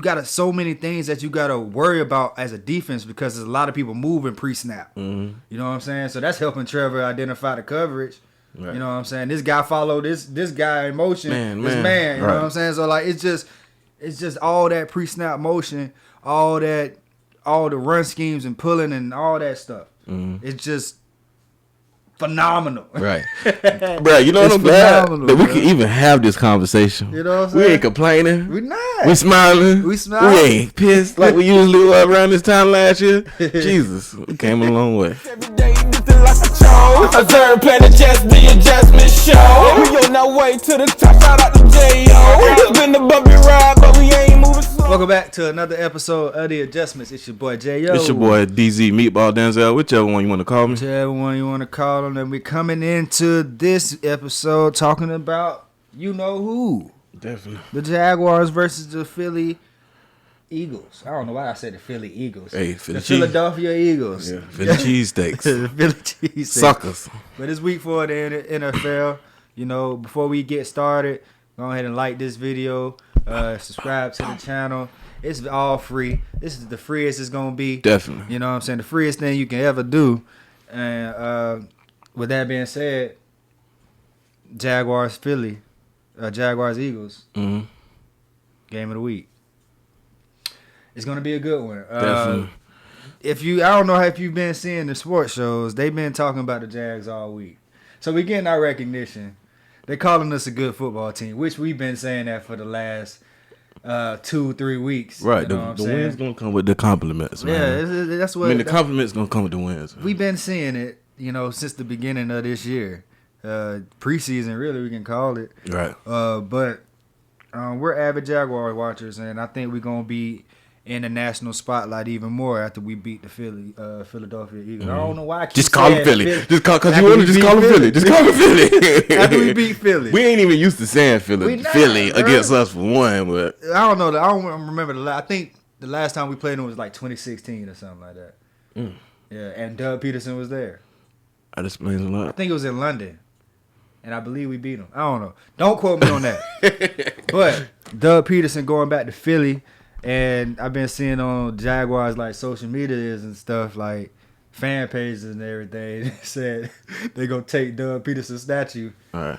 got so many things that you got to worry about as a defense because there's a lot of people moving pre-snap. Mm-hmm. You know what I'm saying? So that's helping Trevor identify the coverage. Right. You know what I'm saying? This guy followed this guy in motion. Man. You know what I'm saying? So like it's just all that pre-snap motion, all the run schemes and pulling and all that stuff. Mm-hmm. It's just phenomenal. Right. Bro, you know what I'm glad that we can even have this conversation. You know what I'm saying? We ain't complaining. We not. We smiling. We ain't pissed like we usually were around this time last year. Jesus, we came a long way. Every day looking like a chose. Observe, plan, adjust, the adjustment show. We on our way to the top, shout out to J.O. It's been the bumpy ride, but we ain't moving slow. Welcome back to another episode of The Adjustments. It's your boy J.O. It's your boy DZ Meatball Denzel, whichever one you want to call me. Whichever one you want to call him. And we're coming into this episode talking about you know who. Definitely. The Jaguars versus the Philly Eagles. I don't know why I said the Philly Eagles. Hey, the Philadelphia Eagles. Yeah, Philly cheesesteaks. The Philly cheesesteaks. Suckers. But it's week 4 of the NFL. You know, before we get started, go ahead and like this video. Subscribe to the channel. It's all free. This is the freest it's going to be. Definitely. You know what I'm saying? The freest thing you can ever do. And with that being said, Jaguars Philly. Jaguars Eagles. Mm-hmm. Game of the week. It's gonna be a good one. Definitely. I don't know if you've been seeing the sports shows. They've been talking about the Jags all week, so we're getting our recognition. They're calling us a good football team, which we've been saying that for the last 2-3 weeks. Right. You know The wins gonna come with the compliments, man. Yeah, that's what. I mean, the compliments gonna come with the wins. Man. We've been seeing it, since the beginning of this year. Preseason, really, we can call it. Right. But we're avid Jaguar watchers, and I think we're gonna be in the national spotlight even more after we beat the Philadelphia Eagles. I don't know why I keep just call them Philly. Just call them Philly. Just call them Philly. After we beat Philly. We ain't even used to saying Philly against us for one, but I don't know. I don't remember I think the last time we played them was like 2016 or something like that. Mm. Yeah, and Doug Peterson was there. That explains a lot. I think it was in London. And I believe we beat them. I don't know. Don't quote me on that. But Doug Peterson going back to Philly, and I've been seeing on Jaguars like social medias and stuff like fan pages and everything. They said they're gonna take Doug Peterson's statue. All right.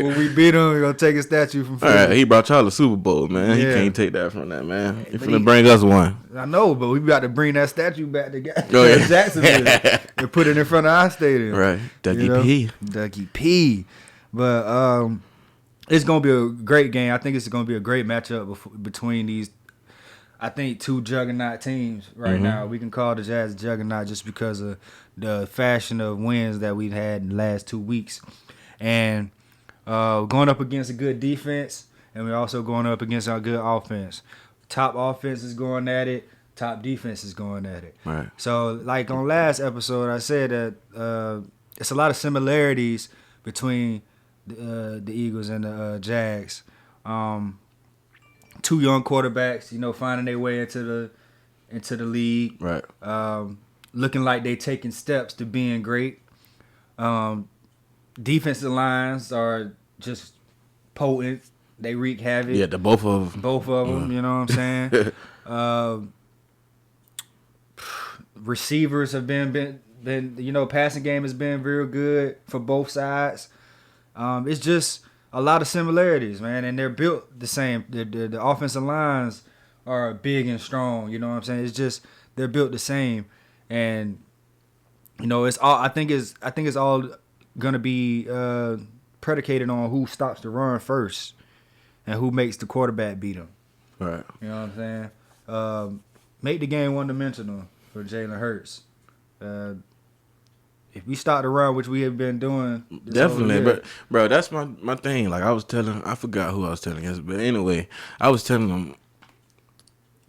When we beat him, we're gonna take a statue from Philly. All right, he brought y'all the Super Bowl, man. Yeah. He can't take that from that, man. He's finna bring us one. I know, but we got to bring that statue back to yeah. Jacksonville and put it in front of our stadium. Right, Dougie P. But it's gonna be a great game. I think it's gonna be a great matchup between these. I think 2 juggernaut teams right now. We can call the Jazz juggernaut just because of the fashion of wins that we've had in the last 2 weeks, and going up against a good defense, and we're also going up against our good offense. Top offense is going at it. Top defense is going at it. Right. So, like on last episode, I said that it's a lot of similarities between the Eagles and the Jags. 2 young quarterbacks, finding their way into the league. Right. Looking like they taking steps to being great. Defensive lines are just potent. They wreak havoc. Yeah, both of them. You know what I'm saying? Receivers have been passing game has been real good for both sides. It's just a lot of similarities, man, and they're built the same. The offensive lines are big and strong. You know what I'm saying? It's just they're built the same, and it's all. I think it's all gonna be predicated on who stops the run first, and who makes the quarterback beat him. Right. You know what I'm saying? Make the game one-dimensional for Jalen Hurts. If we start to run, which we have been doing, definitely, but bro, that's my thing. Like I forgot who I was telling yesterday, but anyway, I was telling them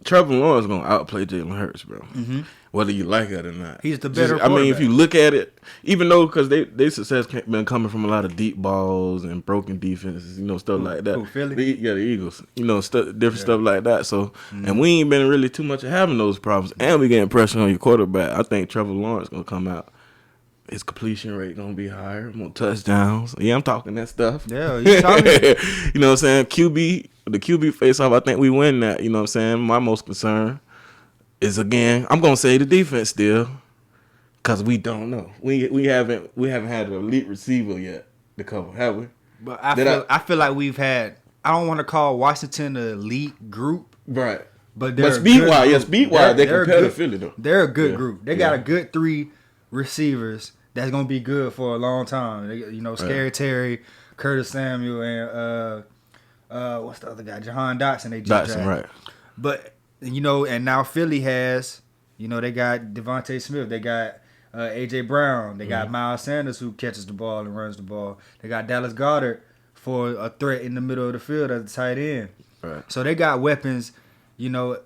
Trevor Lawrence gonna outplay Jalen Hurts, bro. Mm-hmm. Whether you like it or not, he's the better quarterback. I mean, if you look at it, even though because they success been coming from a lot of deep balls and broken defenses, stuff like that. Who, Philly? The Eagles, different stuff like that. So, and we ain't been really too much of having those problems, and we getting pressure on your quarterback. I think Trevor Lawrence gonna come out. His completion rate gonna be higher, more touchdowns. Yeah, I'm talking that stuff. Yeah, you talking. You know what I'm saying? QB the QB face-off, I think we win that. You know what I'm saying? My most concern is, again, I'm going to say the defense still, because we don't know. We haven't had an elite receiver yet to cover, have we? But I feel like we've had. I don't want to call Washington an elite group, Right. but speed-wise, they compare to Philly, though. They're a good group. They got a good 3 receivers that's gonna be good for a long time. Scary Terry, Curtis Samuel, and what's the other guy? Jahan Dotson. They just drafted. Right. But and now Philly has, they got Devontae Smith. They got AJ Brown. They got Miles Sanders, who catches the ball and runs the ball. They got Dallas Goedert for a threat in the middle of the field as a tight end. Right. So they got weapons,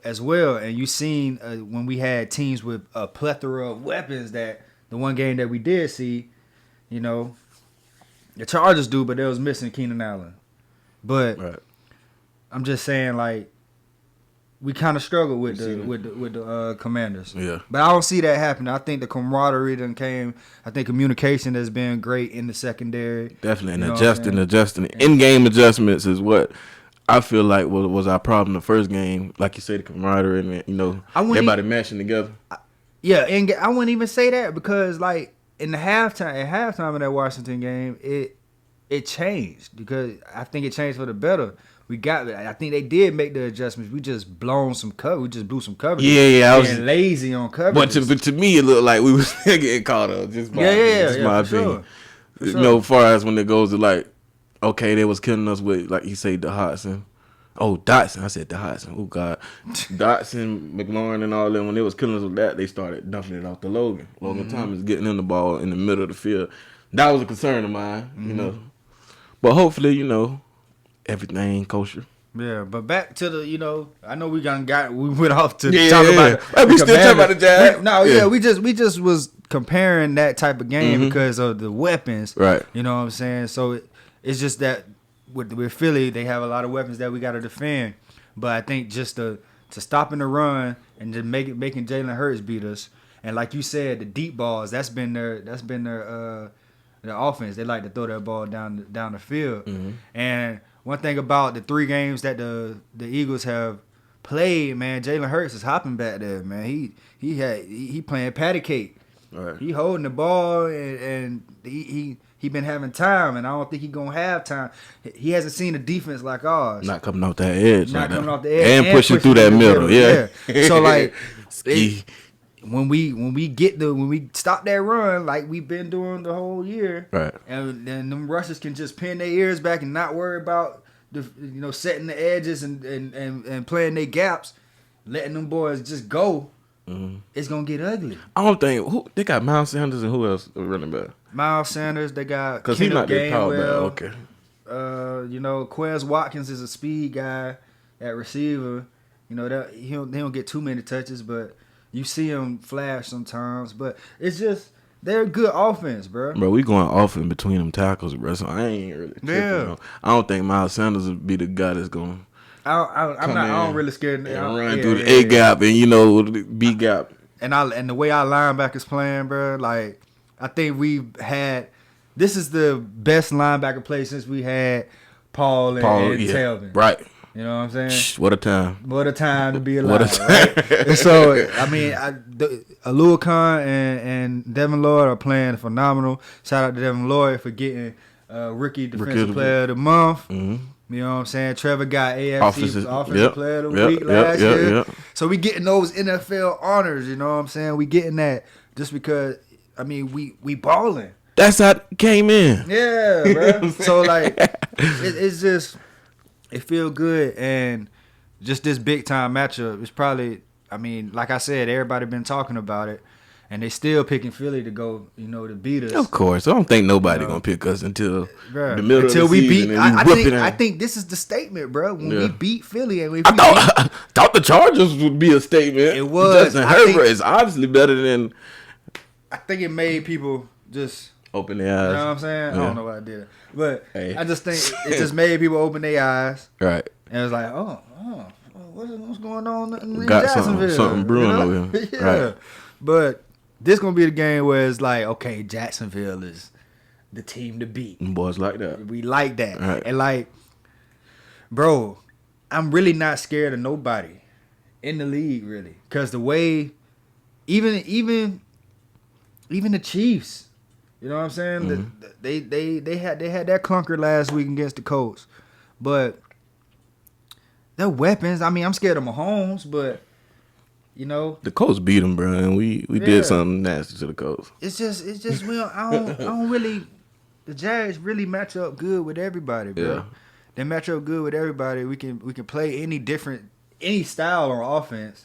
as well. And you seen when we had teams with a plethora of weapons, that the one game that we did see, the Chargers do, but they was missing Keenan Allen. But I'm just saying, like, we kind of struggle with the Commanders. Yeah. But I don't see that happening. I think the camaraderie done came. I think communication has been great in the secondary. Definitely. And adjusting. In-game adjustments is what I feel like was our problem the first game. Like you say, the camaraderie and, everybody mashing together. Yeah, and I wouldn't even say that, because, like, in the halftime of that Washington game, it changed, because I think it changed for the better. I think they did make the adjustments. We just blew some coverage. Yeah. I was lazy on coverage. But to me, it looked like we was getting caught up. Just my opinion. Sure. Far as when it goes to, like, okay, they was killing us with, like you say, Dotson. Oh, Dotson. I said Dotson. Oh, God. Dotson, McLaurin, and all them, when they was killing us with that, they started dumping it off to Logan. Logan Thomas getting in the ball in the middle of the field. That was a concern of mine, But hopefully, everything kosher. Yeah, but back to the, I know we went off to talk about. We still talking about the Jags. We just was comparing that type of game because of the weapons. Right. You know what I'm saying? So it's just that with Philly, they have a lot of weapons that we got to defend. But I think just to stopping the run and just making Jalen Hurts beat us, and like you said, the deep balls, that's been their offense. They like to throw that ball down the field. And one thing about the 3 games that the Eagles have played, man, Jalen Hurts is hopping back there, man. He playing patty cake. Right. He holding the ball, and he been having time, and I don't think he gonna have time. He hasn't seen a defense like ours. Not coming off that edge. Off the edge. And pushing through that middle. Yeah. So like when we stop that run like we've been doing the whole year, right? And then them rushers can just pin their ears back and not worry about setting the edges and playing their gaps, letting them boys just go. It's gonna get ugly. I don't think they got Miles Sanders, and who else running back? Miles Sanders. They got because he's not their power back. Okay. Quez Watkins is a speed guy at receiver. That he don't get too many touches, but you see him flash sometimes. But it's just they're a good offense, bro. Bro, we going off in between them tackles, bro. So I ain't really tripping. Yeah. I don't think Miles Sanders would be the guy that's going. I don't really scared. And run through the A gap and the B gap. And the way our linebackers playing, bro, like I think we've had. This is the best linebacker play since we had Paul and Telvin. Right. You know what I'm saying? What a time. What a time to be alive. Right? And so, I mean, Alua Khan and Devin Lloyd are playing phenomenal. Shout out to Devin Lloyd for getting Rookie Defensive Player of the Month. You know what I'm saying? Trevor got AFC Offensive Player of the Week last year. Yep. So we getting those NFL honors, you know what I'm saying? We getting that just because, I mean, we balling. That's how it came in. Yeah, bro. So, like, it's just, it feel good. And just this big-time matchup, it's probably, I mean, like I said, everybody been talking about it. And they still picking Philly to go, to beat us. Of course, I don't think nobody gonna pick us until the middle of the we season. Beat. I think this is the statement, bro. When we beat Philly, and I thought the Chargers would be a statement. It was. Justin Herbert is obviously better than. I think it made people just open their eyes. You know what I'm saying? Yeah. I don't know what I did, but I just think it just made people open their eyes. Right. And it was like, what's going on in Got Jacksonville? Something brewing over here. Yeah. Right. But this gonna be the game where it's like, okay, Jacksonville is the team to beat. Boys like that. We like that. Right. And like, bro, I'm really not scared of nobody in the league, really, because the way, even the Chiefs, you know what I'm saying? They had that clunker last week against the Colts, but their weapons. I mean, I'm scared of Mahomes, but you know The Colts beat them, bro, and we did something nasty to the Colts. it's just I don't really. The Jags really match up good with everybody, bro. Yeah. They match up good with everybody. We can play any style on offense.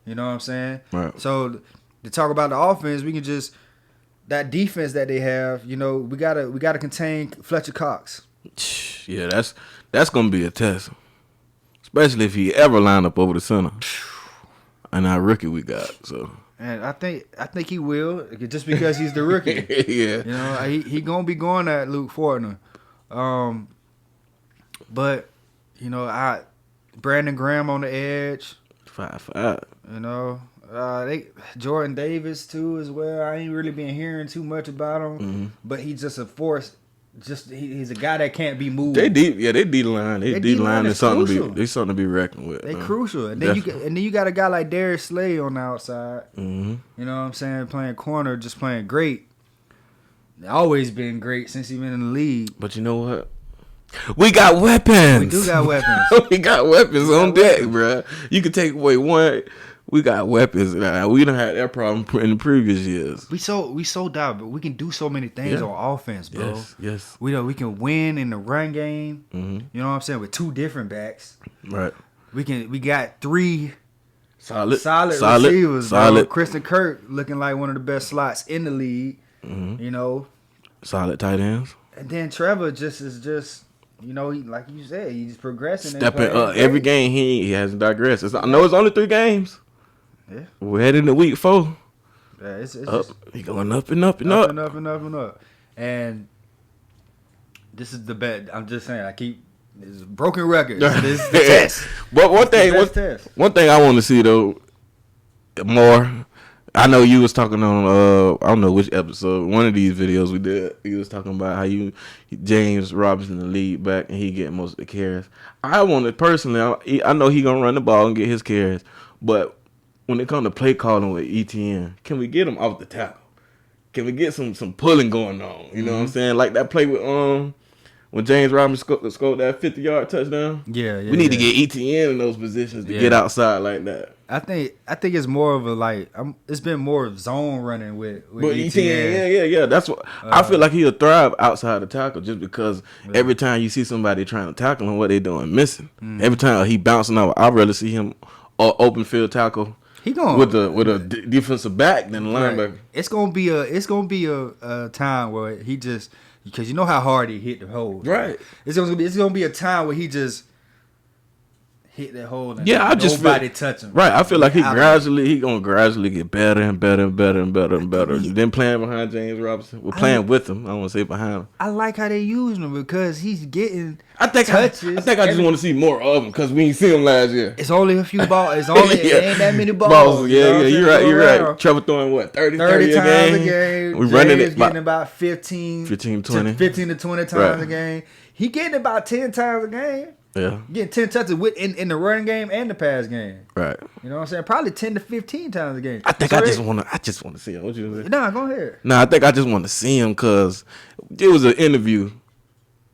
You know what I'm saying? Right. So to talk about the offense, we can just that defense that they have. You know, we gotta contain Fletcher Cox. Yeah, that's gonna be a test, especially if he ever line up over the center. And our rookie we got so. And I think he will, just because he's the rookie. Yeah. You know, he gonna be going at Luke Fortner. But you know, Brandon Graham on the edge. 5'5". You know, Jordan Davis too as well. I ain't really been hearing too much about him, but he's just a force. He's a guy that can't be moved. They D line. They D line is something to be reckoned with. They crucial. And then you got a guy like Darius Slay on the outside. Mm-hmm. You know what I'm saying? Playing corner, just playing great. Always been great since he's been in the league. But you know what? We got weapons. We do got weapons. We got weapons on deck, bro. You can take away one. We got weapons. We done had that problem in the previous years. We so down, but we can do so many things on offense, bro. Yes. We can win in the run game. Mm-hmm. You know what I'm saying? With two different backs. Right. We got three solid receivers. Solid. Bro. Kristen Kirk looking like one of the best slots in the league. Mm-hmm. You know. Solid tight ends. And then Trevor is you know, like you said, he's progressing. Stepping up every game. He hasn't digressed. I know it's only 3 games. Yeah. We're heading to week 4. Yeah, it's up. He going up and up and up up. And up and up and up. And this is the bet. I'm just saying, it's broken record. This is the test. But one thing I want to see though more. I know you was talking on I don't know which episode, one of these videos we did. You was talking about how James Robinson the lead back and he get most of the carries. I wanted personally. I know he gonna run the ball and get his carries, but when it comes to play calling with ETN, can we get him off the tackle? Can we get some pulling going on? You know what I'm saying? Like that play with when James Robinson scored that 50-yard touchdown. Yeah. We need to get ETN in those positions to get outside like that. I think it's more of a it's been more zone running with ETN. Yeah. That's what I feel like he'll thrive outside the tackle just because every time you see somebody trying to tackle him, what they doing missing. Every time he bouncing off, I'd rather see him open field tackle. He going with a defensive back than a linebacker. It's gonna be a time where he just, because you know how hard he hit the hole. Right. It's gonna be a time where he just hit that hole and nobody touch him. Right. I feel like he gonna gradually get better and better and better and better and better. Then playing behind James Robinson. We're playing with him. I don't want to say behind him. I like how they using him because he's getting touches. I think I just want to see more of him because we ain't see him last year. It's only a few balls. It ain't that many balls. Yeah, you're right. Trevor throwing what, 30 times a game. We running it getting about 15 to 20 times a game. He getting about 10 times a game. Yeah. Getting 10 touches in the run game and the pass game. Right. You know what I'm saying? Probably 10 to 15 times a game. I think I just want to see him. What you say? Nah, go ahead. Nah, I think I just want to see him because it was an interview.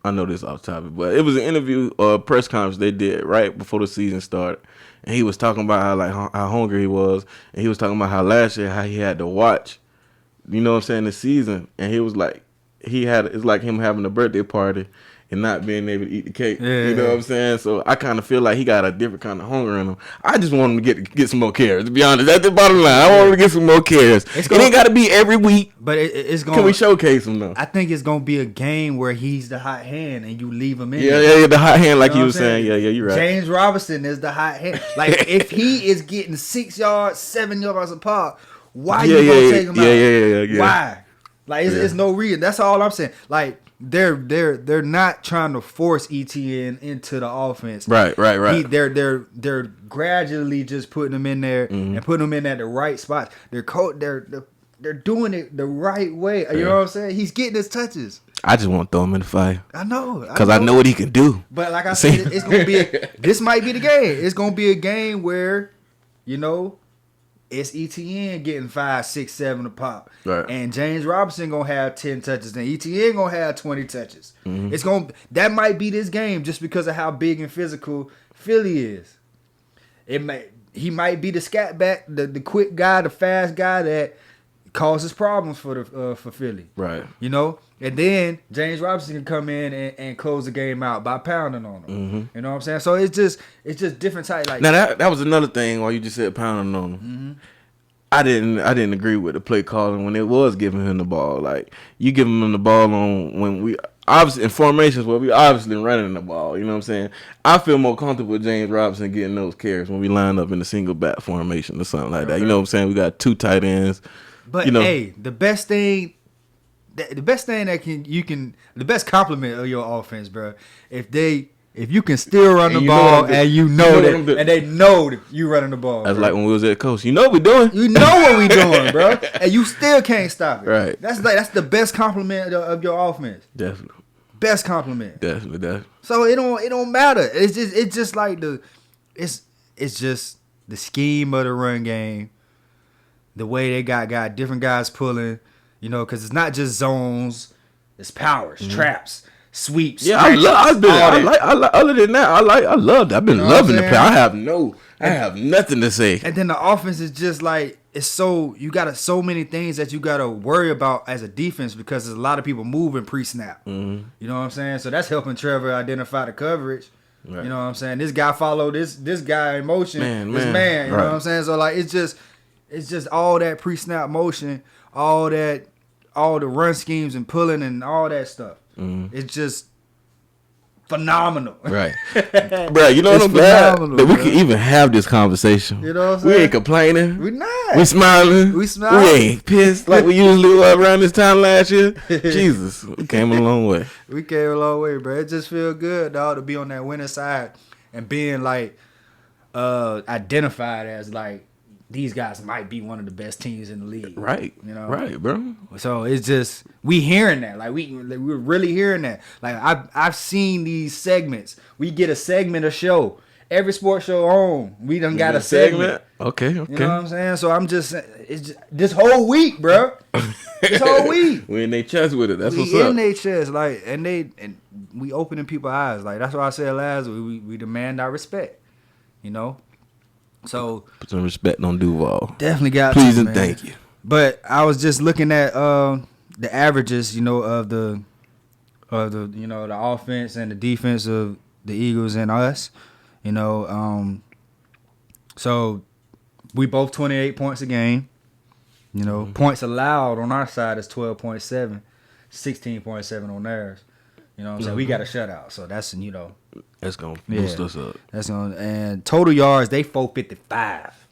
I know this off topic, but it was an interview or a press conference they did right before the season started. And he was talking about how hungry he was. And he was talking about how last year, how he had to watch, you know what I'm saying, the season. And he was like, it's like him having a birthday party and not being able to eat the cake. Yeah. You know what I'm saying? So I kind of feel like he got a different kind of hunger in him. I just want him to get some more carries, to be honest. That's the bottom line. I want him to get some more carries. It ain't got to be every week. But it's going. Can we showcase him, though? I think it's going to be a game where he's the hot hand and you leave him in. Yeah, the hot hand, like you were saying. Yeah, you're right. James Robinson is the hot hand. Like, if he is getting 6 yards, 7 yards apart, why you going to take him out? Yeah. Why? Like, it's no reason. That's all I'm saying. Like, they're not trying to force ETN into the offense. Right. They're gradually just putting them in there and putting them in at the right spots. The they're doing it the right way. You know what I'm saying? He's getting his touches. I just want to throw him in the fire. I know. Because I know what he can do. But like I said, it's going to be this might be the game. It's going to be a game where, you know, it's ETN getting 5, 6, 7 a pop. Right. And James Robinson going to have 10 touches. And ETN going to have 20 touches. That might be this game just because of how big and physical Philly is. He might be the scat back, the quick guy, the fast guy that causes problems for Philly. Right. You know? And then James Robinson can come in and close the game out by pounding on him. You know what I'm saying? So it's just different type. Like now that was another thing while you just said pounding on him. I didn't agree with the play calling when it was giving him the ball. Like you giving him the ball on when we obviously in formations where we obviously running the ball. You know what I'm saying? I feel more comfortable with James Robinson getting those carries when we line up in a single back formation or something like that. You know what I'm saying? We got 2 tight ends. But you know, hey, the best compliment of your offense, bro, if you can still run the ball and you know that, and they know that you running the ball. That's bro. like when we was at coach. You know what we doing. You know what we doing, bro, and you still can't stop it. Right. That's the best compliment of your offense. Definitely. Best compliment. Definitely. So it don't matter. It's just like it's just the scheme of the run game, the way they got different guys pulling, you know, because it's not just zones, it's powers, traps, sweeps. Yeah, other than that, I loved it. I've been loving the play. I have nothing to say. And then the offense is just like you got so many things that you got to worry about as a defense because there's a lot of people moving pre-snap. You know what I'm saying? So that's helping Trevor identify the coverage. Right. You know what I'm saying? This guy followed this guy in motion. This man. You know what I'm saying? So like it's just all that pre-snap motion, all the run schemes and pulling and all that stuff. It's just phenomenal. Right. Bro, you know what I'm glad that we can even have this conversation. You know what I'm saying? We ain't complaining. We not. We smiling. We ain't pissed like we usually were around this time last year. Jesus. We came a long way. We came a long way, bro. It just feel good, dog, to be on that winning side and being like identified as like these guys might be one of the best teams in the league. Right. You know? Right, bro. So it's just we hearing that. Like we're really hearing that. Like I've seen these segments. We get a segment a show. Every sports show on, we done got a segment. Okay. You know what I'm saying? So I'm just it's just, this whole week, bro. This whole week. We in their chest with it. That's what's up. We in their chest. Like and we opening people's eyes. Like that's what I said last week. We demand our respect. You know? So put some respect on Duval. Definitely got please and thank you. But I was just looking at the averages, you know, of the you know the offense and the defense of the Eagles and us, you know. So we both 28 points a game. You know, points allowed on our side is 12.7, 16.7 on theirs. You know what I'm saying? We got a shutout, so that's, you know. That's going to boost us up. And total yards, they 455.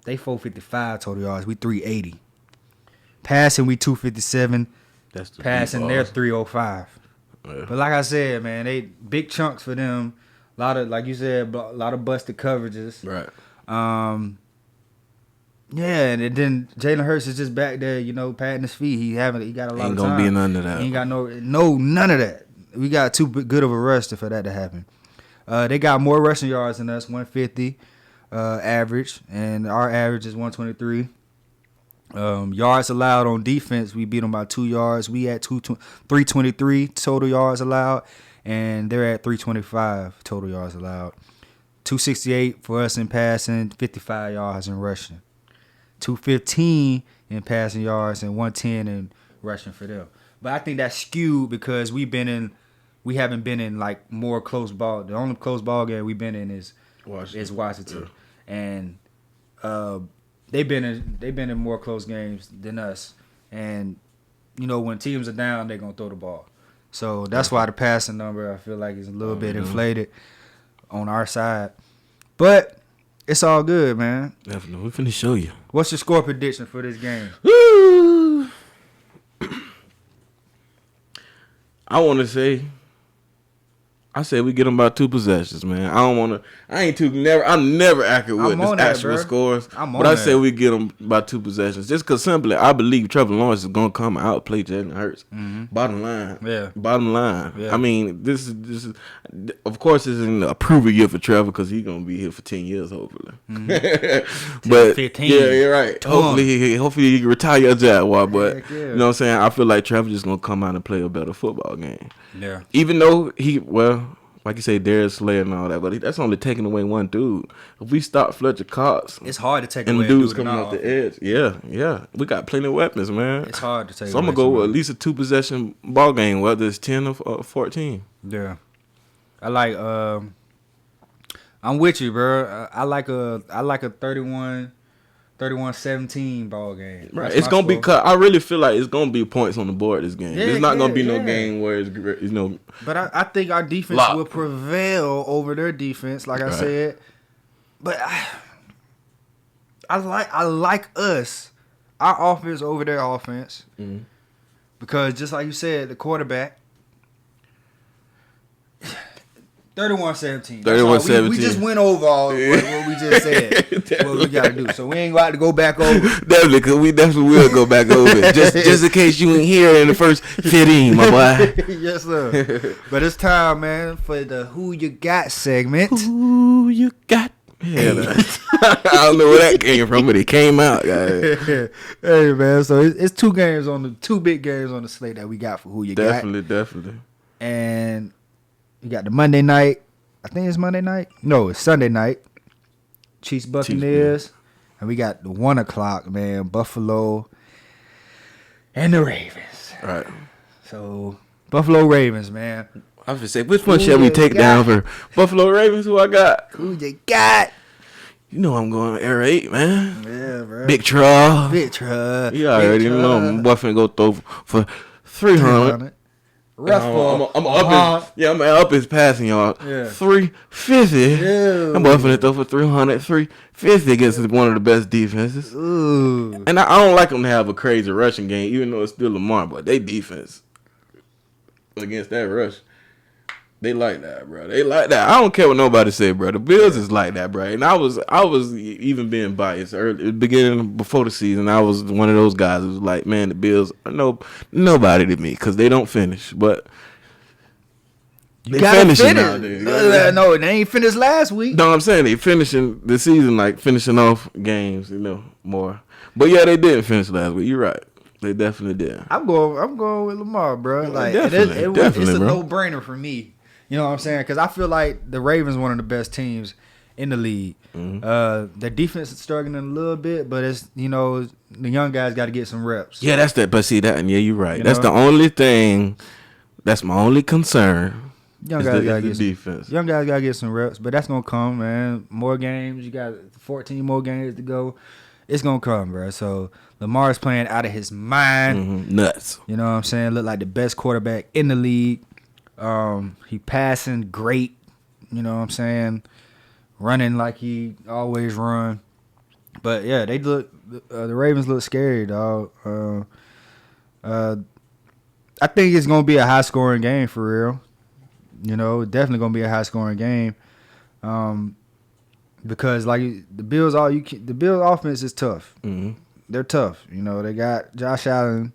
They 455 total yards. We 380. Passing, we 257. That's the passing, they're 305. Yeah. But like I said, man, they big chunks for them. A lot of, like you said, a lot of busted coverages. Right. Yeah, and then Jalen Hurts is just back there, you know, patting his feet. He got a lot of time. Ain't gonna be none of that. He ain't got none of that. We got too good of a rush for that to happen. They got more rushing yards than us, 150 average, and our average is 123. Yards allowed on defense, we beat them by 2 yards. We at 323 total yards allowed, and they're at 325 total yards allowed. 268 for us in passing, 55 yards in rushing. 215 in passing yards and 110 in rushing for them. But I think that's skewed because we haven't been in like more close ball. The only close ball game we've been in is Washington. Yeah. And they've been in more close games than us. And you know, when teams are down, they're gonna throw the ball. So that's why the passing number I feel like is a little bit inflated on our side. But it's all good, man. Definitely. We're finna show you. What's your score prediction for this game? Woo! I want to say I said we get them by 2 possessions, man. I'm never accurate with this actual scores. But I said we get them by 2 possessions. Just because simply, I believe Trevor Lawrence is going to come out and play Jalen Hurts. Bottom line. Yeah. Bottom line. Yeah. I mean, this is, of course, this isn't a proven year for Trevor because he's going to be here for 10 years, hopefully. But 15. Yeah, you're right. Hopefully he can retire a Jaguar. But, you know what I'm saying? I feel like Trevor's just going to come out and play a better football game. Yeah. Even though like you say, Darius Slay and all that, but that's only taking away one dude. If we stop Fletcher Cox, it's hard to take and away dudes coming off the edge. Yeah, we got plenty of weapons, man. It's hard to take. So I'm gonna go with at least a 2 possession ball game, whether it's 10 or 14. Yeah, I like. I'm with you, bro. I like a 31-17 ball game. Right, it's gonna be cut. I really feel like it's gonna be points on the board this game. It's not gonna be no game where it's But I think our defense will prevail over their defense, like I said. But I like us, our offense over their offense, because just like you said, the quarterback. 31-17. 31-17. We just went over all what we just said. What we got to do. So we ain't got to go back over. Definitely, because we definitely will go back over it. Just in case you ain't here in the first 15, my boy. Yes, sir. But it's time, man, for the Who You Got segment. Who you got? Yeah, I don't know where that came from, but it came out, guys. Hey, man. So it's 2 big games on the slate that we got for Who You Got. Definitely. And you got the Monday night. I think it's Monday night. No, it's Sunday night. Chiefs Buccaneers. And we got the 1 o'clock, man. Buffalo and the Ravens. Right. So Buffalo Ravens, man. I was gonna say, which one shall we take down for Buffalo Ravens? Who I got? Who you got? You know I'm going Air 8, man. Yeah, bro. Big Truck. You already know my boy finna go throw for 300. Rough I'm up his passing yard. Yeah. 350. Yeah. I'm boy finna throw for 300, 350 against one of the best defenses. Ooh. And I don't like them to have a crazy rushing game, even though it's still Lamar, but they defense against that rush. They like that, bro. They like that. I don't care what nobody say, bro. The Bills is like that, bro. And I was even being biased early, beginning before the season. I was one of those guys who was like, man, the Bills are nobody to me because they don't finish, but they finishing nowadays. No, they ain't finished last week. No, I'm saying they finishing the season, like finishing off games, more. But yeah, they didn't finish last week. You're right. They definitely did. I'm going with Lamar, bro. Like definitely, it's a bro. no-brainer for me. You know what I'm saying? Because I feel like the Ravens one of the best teams in the league. Their defense is struggling a little bit, but it's the young guys got to get some reps. Yeah, that's that. But see that, and yeah, you're right. That's the only thing. That's my only concern. Young guys got to get defense. Young guys got to get some reps, but that's gonna come, man. More games. You got 14 more games to go. It's gonna come, bro. So Lamar's playing out of his mind. Nuts. You know what I'm saying? Look like the best quarterback in the league. He passing great, you know what I'm saying, running like he always run. But yeah, they look the Ravens look scary, dog. I think it's gonna be a high scoring game for real. Definitely gonna be a high scoring game. Because like the Bills the Bills offense is tough. They're tough. They got Josh Allen.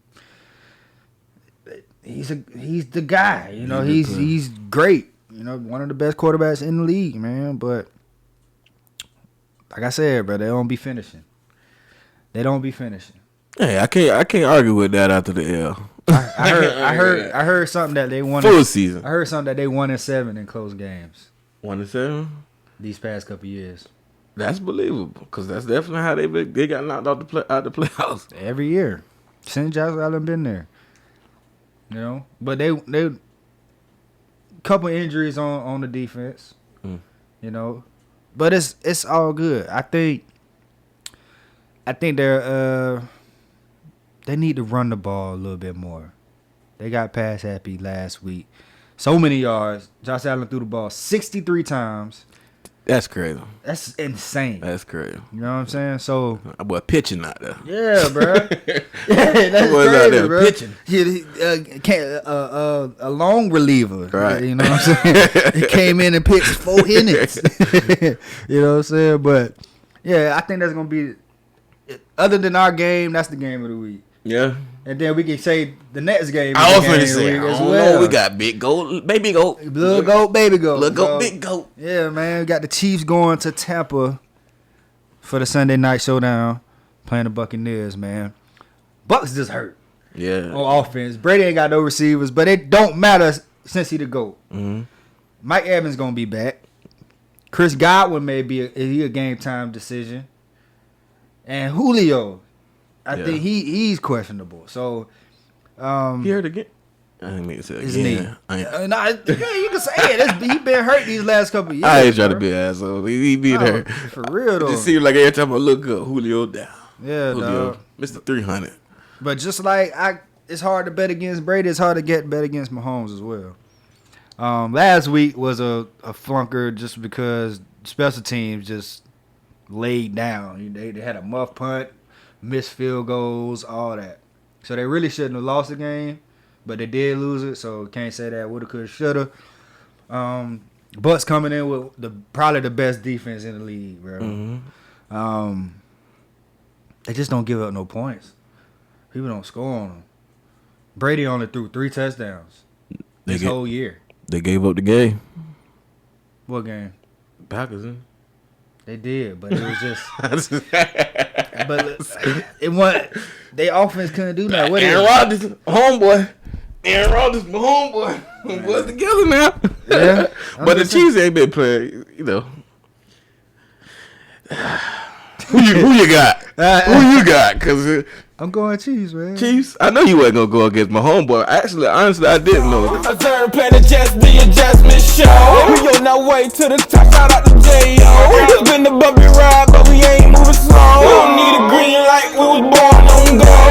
He's the guy, he's great, one of the best quarterbacks in the league, man. But like I said, bro, they don't be finishing. Hey, I can't argue with that after the L. I heard something that they won full season. I heard something that they 1-7 in close games. 1-7 these past couple years. That's believable because that's definitely how they got knocked out the playoffs every year since Josh Allen been there. But they couple injuries on the defense. But it's all good. I think they're they need to run the ball a little bit more. They got pass happy last week. So many yards. Josh Allen threw the ball 63 times. That's crazy. That's insane. That's crazy. You know what I'm saying? So, Boy, pitching out there. yeah, bro. Yeah, that's Boy, out crazy, there bro. pitching. A long reliever. Right. You know what I'm saying? He came in and pitched 4 innings. You know what I'm saying? But, yeah, I think that's going to be, other than our game, that's the game of the week. Yeah. And then we can say the next game. I was going to say, I don't know. We got big goat, baby goat. Little goat, baby goat. Little goat, big goat. Yeah, man. We got the Chiefs going to Tampa for the Sunday night showdown, playing the Buccaneers, man. Bucks just hurt. Yeah. On offense. Brady ain't got no receivers, but it don't matter since he the GOAT. Mm-hmm. Mike Evans going to be back. Chris Godwin may be a game time decision. And Julio, I think he's questionable. So, He hurt again. I didn't mean to say it his again. knee. You can say it. He been hurt these last couple of years. I ain't trying to be an asshole. He be there. For real, though. It seems like every time I look up, Julio down. Yeah, Julio, dog. Mr. 300. But just like it's hard to bet against Brady, it's hard to bet against Mahomes as well. Last week was a flunker just because special teams just laid down. They had a muff punt, missed field goals, all that. So they really shouldn't have lost the game, but they did lose it. So can't say that woulda, coulda, shoulda. Bucks coming in with probably the best defense in the league, bro. Mm-hmm. They just don't give up no points. People don't score on them. Brady only threw 3 touchdowns this whole year. They gave up the game. What game? Packers, huh? They did, but it was just. But it wasn't. Their offense couldn't do that. What Aaron Rodgers, homeboy. Aaron Rodgers, my homeboy. Homeboys together now. Yeah. But the Chiefs ain't been playing, you know. Who you got? Who you got? Because I'm going Chiefs, man. Chiefs, I know you wasn't going to go against my homeboy. Actually, honestly, I didn't know. Observe, play the Jets, the adjustment show. We on our way to the top, shout out to J.O. It's been the bumpy ride, but we ain't moving slow. We don't need a green light, we was born on go.